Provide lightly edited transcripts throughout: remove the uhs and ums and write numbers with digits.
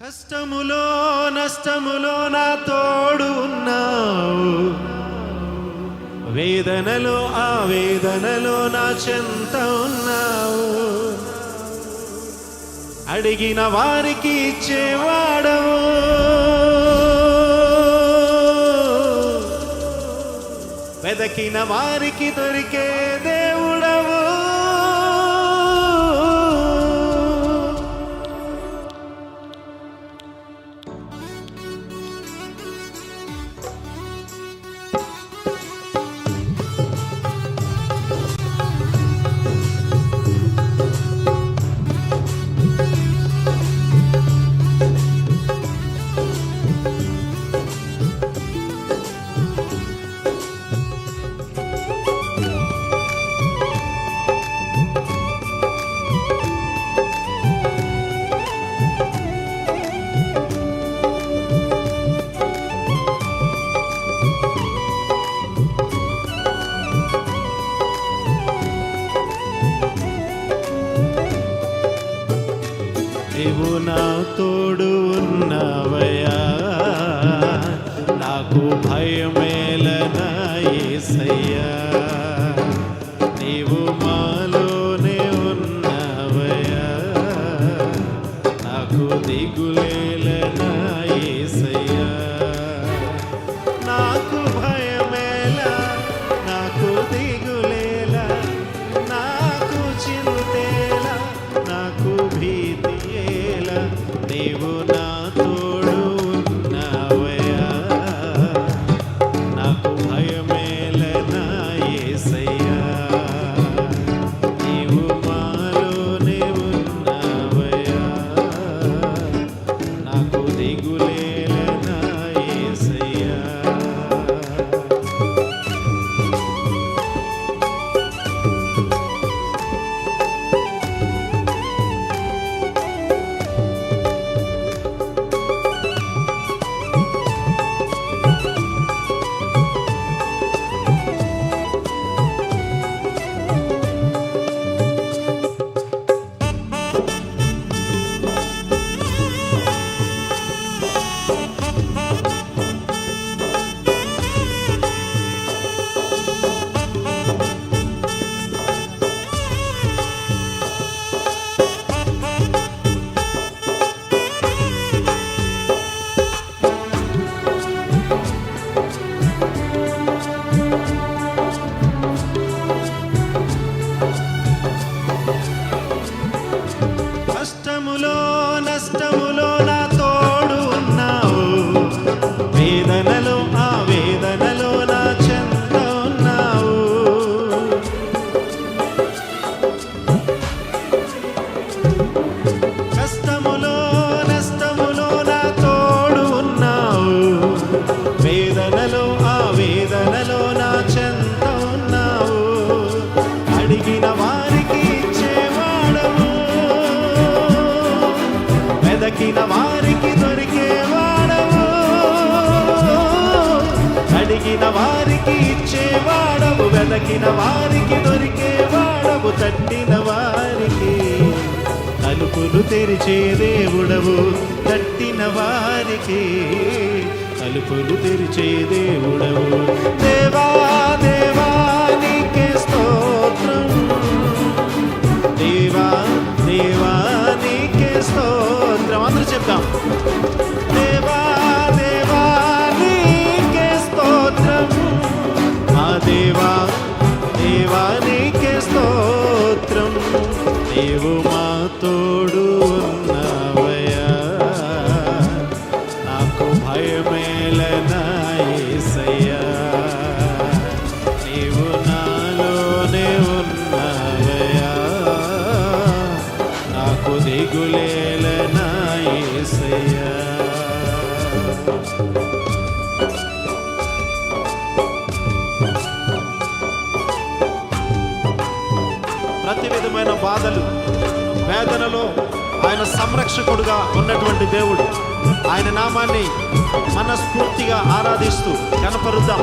కష్టములో నష్టములో నా తోడు ఉన్నావు, వేదనలో ఆవేదనలో నా చెంత ఉన్నావు. అడిగిన వారికి ఇచ్చేవాడవు, వెదకిన వారికి దొరికే దేవుడవు. నీవు నా తోడు ఉన్నావయ్యా, నాకు భయమేలనా యేసయ్యా. నీవు మాలోనే ఉన్నావయ్యా, నాకు దిగులేలనా యేసయ్యా. నాకు భయమేలా, నాకు దిగులేలా, నాకు చింతేలా, నాకు భీతి. నీవు నా తోడు ఉన్నావయ్యా, నాకు భయమేలనా యేసయ్యా. నీవు మాలోనే ఉన్నావయ్యా, నాకు దిగులేలనా యేసయ్యా. నష్టములో నా తోడు ఉన్నావు, వేదనలో ఆవేదనలో నా చెంత ఉన్నావు. కష్టములో నష్టములో నా తోడు ఉన్నావు, వేదనలో ఆవేదనలో నా చెంత ఉన్నావు. అడిగిన వారికి ఇచ్చేవాడవు, వెదకిన వారికి దొరికేవాడవు. అడిగిన వారికి ఇచ్చేవాడవు, వెదకిన వారికి దొరికేవాడవు. తట్టిన వారికి తలుపులు తెరిచే దేవుడవు, తట్టిన వారికి తలుపులు తెరిచే దేవుడవు. దేవా దేవా నీకే స్తోత్రం, దేవా దేవా నీకే స్తోత్రం. అందరూ చెప్తాం. దేవా దేవా నీకే స్తోత్రం, మా దేవా దేవా నీకే స్తోత్రం. నీవు మా తోడు ఉన్నావయ్యా, నాకు భయమేలనా యేసయ్యా. నీవు నాలోనే ఉన్నావయ్యా, నాకు దిగులేలనా యేసయ్యా. ప్రతి విధమైన బాధలు వేదనలో ఆయన సంరక్షకుడుగా ఉన్నటువంటి దేవుడు. ఆయన నామాన్ని మనస్ఫూర్తిగా ఆరాధిస్తూ కనపరుద్దాం.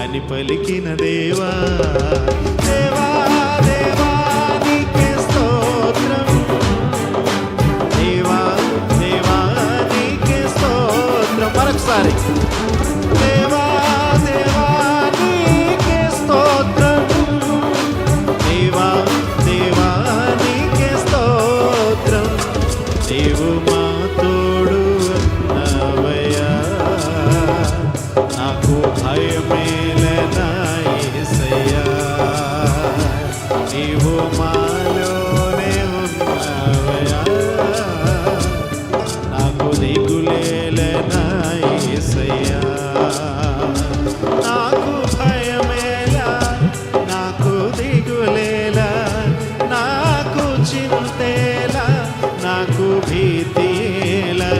అని పలికిన దేవా, దేవా దేవా నీకే స్తోత్రం, దేవా దేవా నీకే స్తోత్రం. మరొకసారి దేవా దేవా నీకే స్తోత్రం, దేవా దేవా నీకే స్తోత్రం. నీవు మా తోడు అన్నావయ్యా, నాకు భయమేలనా యేసయ్యా. నీవు మాలోనే ఉన్నావయ్యా, నాకు దిగులేలనా యేసయ్యా. నాకు భయమేలా, నాకు దిగులేలా, నాకు చింతేలా, నాకు భీతిలా,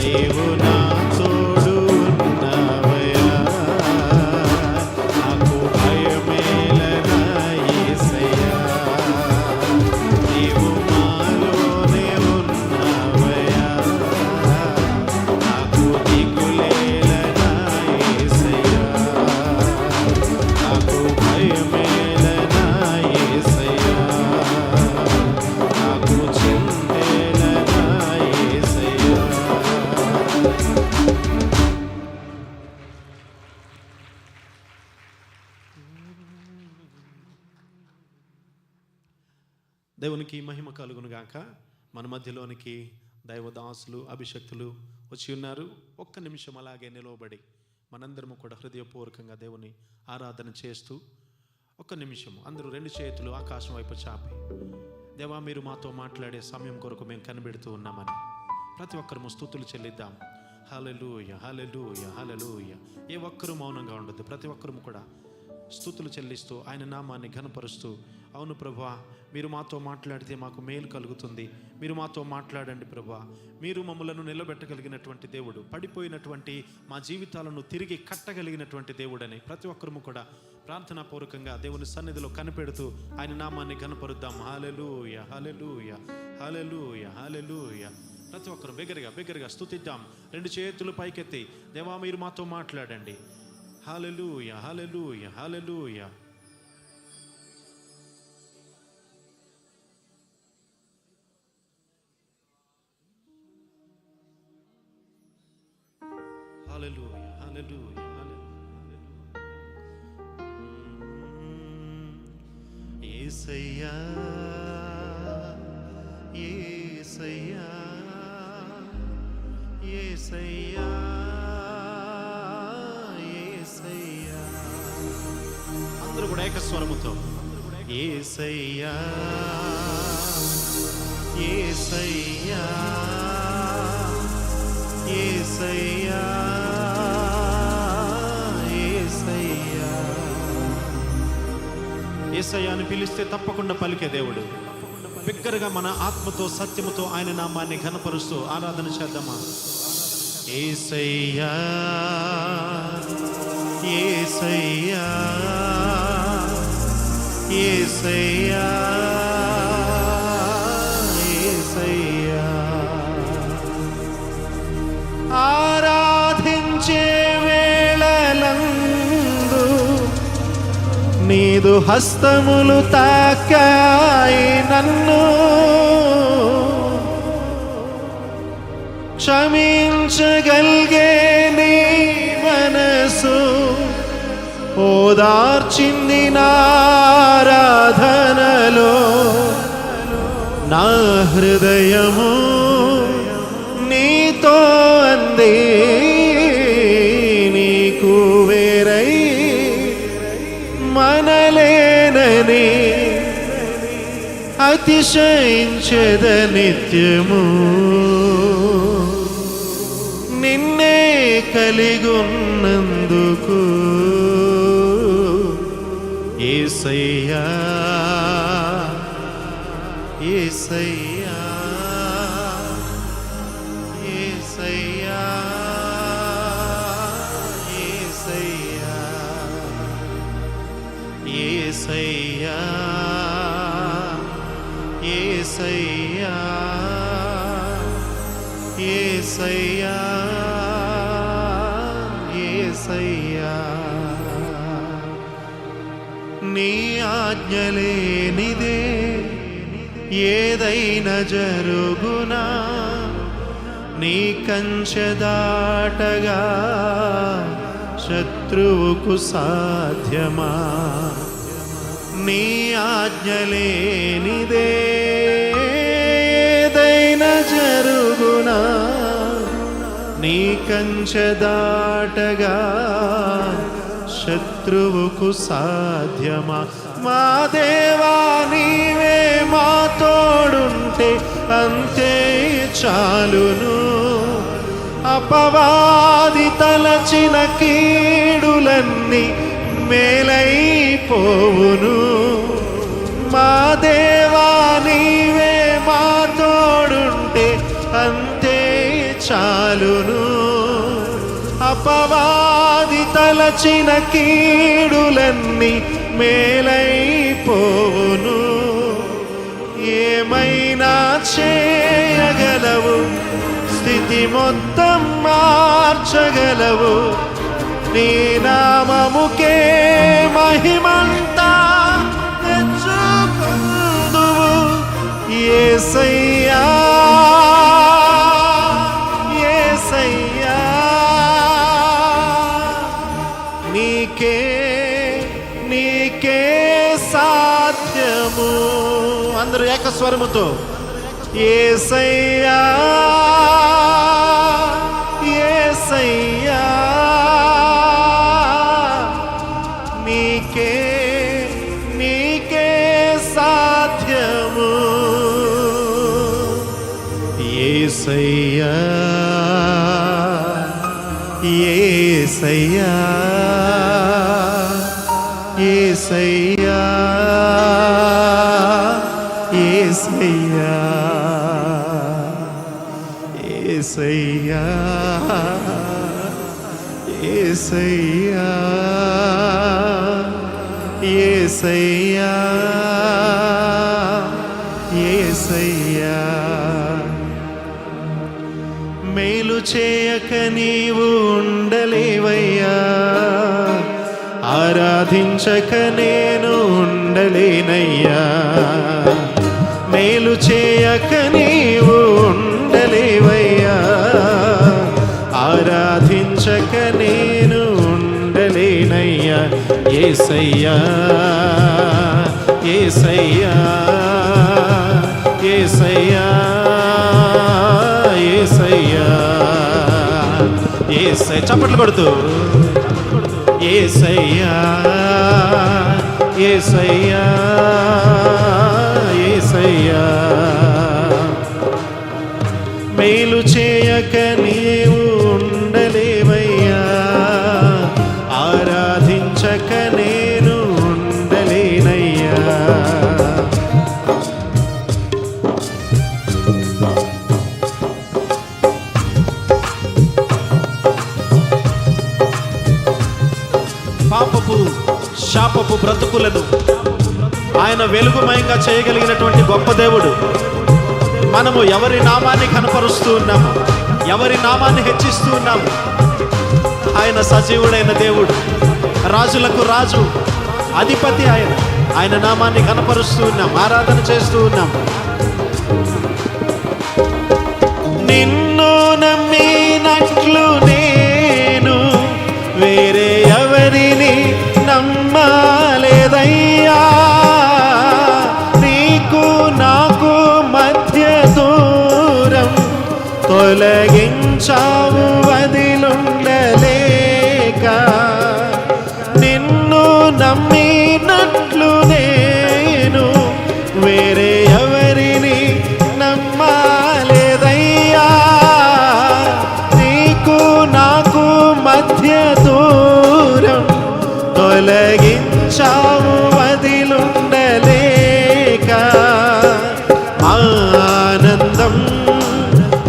నీవు నా తోడు ఉన్నావయ్యా, నాకు భయమేలనా యేసయ్యా. నీవు మాలోనే ఉన్నావయ్యా, నాకు దిగులేలనా యేసయ్యా, నాకు భయమేలనా యేసయ్యా, నాకు చింతేలనా యేసయ్యా. దేవునికి మహిమ కలుగును గాక. మన మధ్యలోనికి దైవదాసులు అభిషక్తులు వచ్చి ఉన్నారు. ఒక్క నిమిషం అలాగే నిలవబడి మనందరము కూడా హృదయపూర్వకంగా దేవుని ఆరాధన చేస్తూ ఒక్క నిమిషం అందరూ రెండు చేతులు ఆకాశం వైపు చాపి, దేవా మీరు మాతో మాట్లాడే సమయం కొరకు మేము కనిపెడుతూ ఉన్నామని ప్రతి ఒక్కరము స్తుతులు చెల్లిద్దాం. హల్లెలూయా హల్లెలూయా హల్లెలూయా. ఏ ఒక్కరూ మౌనంగా ఉండొద్దు. ప్రతి ఒక్కరము కూడా స్తుతులు చెల్లిస్తూ ఆయన నామాన్ని ఘనపరుస్తూ, అవును ప్రభువా మీరు మాతో మాట్లాడితే మాకు మేలు కలుగుతుంది, మీరు మాతో మాట్లాడండి ప్రభువా, మీరు మమ్మలను నిలబెట్టగలిగినటువంటి దేవుడు, పడిపోయినటువంటి మా జీవితాలను తిరిగి కట్టగలిగినటువంటి దేవుడని ప్రతి ఒక్కరము కూడా ప్రార్థనాపూర్వకంగా దేవుని సన్నిధిలో కనిపెడుతూ ఆయన నామాన్ని ఘనపరుద్దాం. హల్లెలూయా హల్లెలూయా హల్లెలూయా హల్లెలూయా. ప్రతి ఒక్కరు బిగ్గరగా స్తుతిద్దాం. రెండు చేతులు పైకెత్తి, దేవా మీరు మాతో మాట్లాడండి. హల్లెలూయా హల్లెలూయా హల్లెలూయా. హల్లెలూయా హల్లెలూయా హల్లెలూయా. యేసయ్యా యేసయ్యా యేసయ్యా యేసయ్యా. అందరూ కూడా ఏకస్వరముతో యేసయ్యా యేసయ్యా యేసయ్యా యేసయ్యా. యేసయ్యా అని పిలిస్తే తప్పకుండా పలికే దేవుడు. బిగ్గరగా మన ఆత్మతో సత్యముతో ఆయన నామాన్ని ఘనపరుస్తూ ఆరాధన చేద్దామా. యేసయ్యా యేసయ్యా యేసయ్యా యేసయ్యా. ఆరాధించే వేళలందు నీదు హస్తములు తాకాయి నన్ను, క్షమించగలిగే నీ మనసు ఓదార్చింది నారాధనలో. నా హృదయము నీతో అంది, నీకు వేరై మనలేనని అతిశయించెద నిత్యము. నిన్నే కలిగున్నందుకు యేసయ్యా యేసయ్యా యేసయ్యా యేసయ్యా యేసయ్యా యేసయ్యా యేసయ్యా యేసయ్యా. నీ ఆజ్ఞలేనిదే ఏదైనా జరుగునా, నీ కంచె దాటగా శత్రువుకు సాధ్యమా? నీ ఆజ్ఞలేనిదే ఏదైనా జరుగునా, నీ కంచె దాటగా శత్రువుకు సాధ్యమా? మా దేవా నీవే మా తోడుంటే అంతే చాలును. అపవాది తలచిన కీడులన్నీ మేలైపోవును. మా దేవా నీవే మా తోడుంటే అంతే చాలును. అపవాది తలచిన కీడులన్నీ మేలైపోవును. ఏమైనా చేయగలవు, స్థితి మొత్తం మార్చగలవు. నీ నామముకే మహిమంతా తెచ్చుకుందువు యేసయ్యా, యేసయ్యా. నీకే నీకే సాధ్యము. అందరూ ఏకస్వరముతో యేసయ్యా, యేసయ్యా. నీకే నీకే సాధ్యము యేసయ్యా, యేసయ్యా, యేసయ్యా, యేసయ్యా, యేసయ్యా, యేసయ్యా, యేసయ్యా, యేసయ్యా. మేలు చేయక నీవు ఉండలేవయ్యా, ఆరాధించక నేను ఉండలేనయ్యా. మేలు చేయక నీవు ఉండలేవయ్యా, ఆరాధించక నేను ఉండలేనయ్యా. యేసయ్యా, యేసయ్యా, యేసయ్యా, యేసయ్యా, యేసయ్యా. చప్పట్లు కొడుతూ యేసయ్యా, యేసయ్యా, యేసయ్యా. మేలు చేయక నీవు ఉండలేవయ్యా, ఆరాధించక నేను ఉండలేనయ్యా. పాపపు శాపపు బ్రతుకులను ఆయన వెలుగుమయంగా చేయగలిగినటువంటి గొప్ప దేవుడు. మనము ఎవరి నామాన్ని కనపరుస్తూ ఉన్నాము, ఎవరి నామాన్ని హెచ్చిస్తూ ఉన్నాము? ఆయన సజీవుడైన దేవుడు, రాజులకు రాజు, అధిపతి. ఆయన నామాన్ని కనపరుస్తూ ఉన్నాం, ఆరాధన చేస్తూ ఉన్నాం. నిన్ను నమ్మినట్లు నేను వేరే ఎవరిని నమ్మలేదయ్యా. నీకు నాకు మధ్య దూరం తొలగించావు వదిలుండలేక. నిన్ను నమ్మినట్లు నేను వేరే ఎవరిని నమ్మలేదయ్యా. నీకు నాకు మధ్య దూరం తొలగించావు వదిలుండలేక. ఆనందం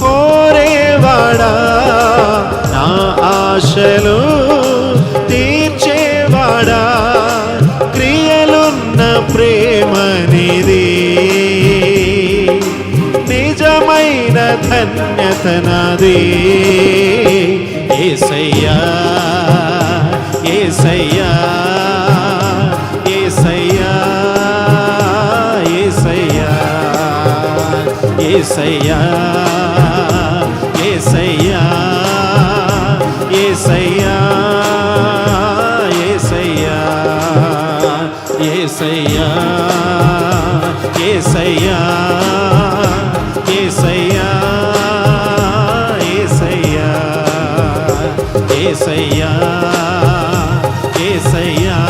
కోరేవాడా, నా ఆశలు తీర్చేవాడా, క్రియలున్న ప్రేమనిది, నిజమైన ధన్యత నాది. యేసయ్యా, యేసయ్యా, యేసయ్యా. యేసయ్యా యేసయ్యా యేసయ్యా యేసయ్యా యేసయ్యా యేసయ్యా యేసయ్యా యేసయ్యా యేసయ్యా యేసయ్యా